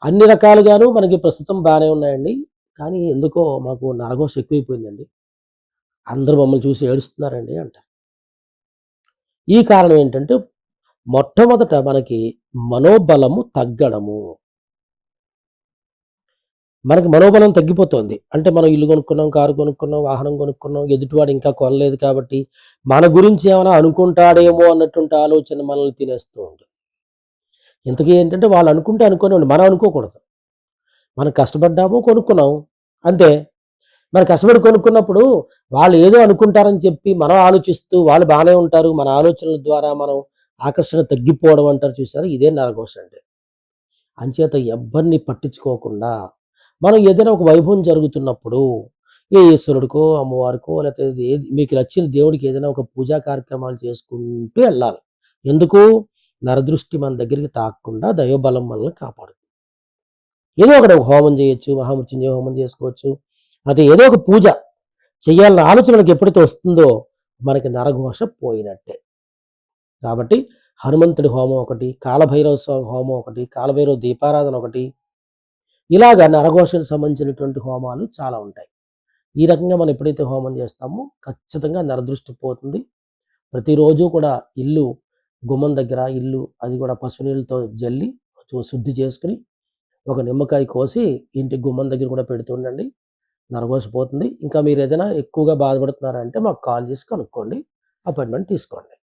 అన్ని రకాలుగాను మనకి ప్రస్తుతం బానే ఉన్నాయండి. కానీ ఎందుకో మాకు నరఘోష ఎక్కువైపోయిందండి. అందరూ మమ్మల్ని చూసి ఏడుస్తున్నారండి అంటారు. ఈ కారణం ఏంటంటే, మొట్టమొదట మనకి మనోబలము తగ్గడము. మనకి మనోబలం తగ్గిపోతోంది. అంటే మనం ఇల్లు కొనుక్కున్నాం, కారు కొనుక్కున్నాం, వాహనం కొనుక్కున్నాం. ఎదుటివాడు ఇంకా కొనలేదు కాబట్టి, మన గురించి ఏమైనా అనుకుంటాడేమో అన్నటువంటి ఆలోచన మనల్ని తినేస్తూ ఉంటుంది. ఇంతకీ ఏంటంటే వాళ్ళు అనుకుంటే అనుకోనివ్వండి. మనం అనుకోకూడదు. మనం కష్టపడ్డాము, కొనుక్కున్నాం. అంతే. మరి కష్టపడి కొనుక్కున్నప్పుడు వాళ్ళు ఏదో అనుకుంటారని చెప్పి మనం ఆలోచిస్తూ వాళ్ళు బానే ఉంటారు. మన ఆలోచనల ద్వారా మనం ఆకర్షణ తగ్గిపోవడం అంటారు చూసారా? ఇదే నరఘోష అంటే. అంచేత ఎవ్వరిని పట్టించుకోకుండా మనం ఏదైనా ఒక వైభవం జరుగుతున్నప్పుడు ఏ ఈశ్వరుడికో, అమ్మవారికో లేకపోతే ఏది మీకు నచ్చిన దేవుడికి ఏదైనా ఒక పూజా కార్యక్రమాలు చేసుకుంటూ ఎళ్ళాలి. ఎందుకు? నరదృష్టి మన దగ్గరికి తాకకుండా దైవబలం మనల్ని కాపాడుతుంది. ఏదో ఒకటి ఒక హోమం చేయొచ్చు, మహామృత్యుంజయ హోమం చేసుకోవచ్చు. అది ఏదో ఒక పూజ చేయాలన్న ఆలోచన మనకి ఎప్పుడైతే వస్తుందో మనకి నరఘోష పోయినట్టే. కాబట్టి హనుమంతుడి హోమం ఒకటి, కాలభైరవ స్వామి హోమం ఒకటి, కాలభైరవ దీపారాధన ఒకటి, ఇలాగ నరఘోషకు సంబంధించినటువంటి హోమాలు చాలా ఉంటాయి. ఈ రకంగా మనం ఎప్పుడైతే హోమం చేస్తామో ఖచ్చితంగా నరదృష్టి పోతుంది. ప్రతిరోజు కూడా ఇల్లు గుమ్మం దగ్గర ఇల్లు అది కూడా పసుపు నీళ్ళతో జల్లి శుద్ధి చేసుకొని ఒక నిమ్మకాయ కోసి ఇంటి గుమ్మం దగ్గర కూడా పెడుతూ ఉండండి. నరఘోష పోతుంది. ఇంకా మీరేదైనా ఎక్కువగా బాధపడుతున్నారంటే మాకు కాల్ చేసి కనుక్కోండి. అపాయింట్‌మెంట్ తీసుకోండి.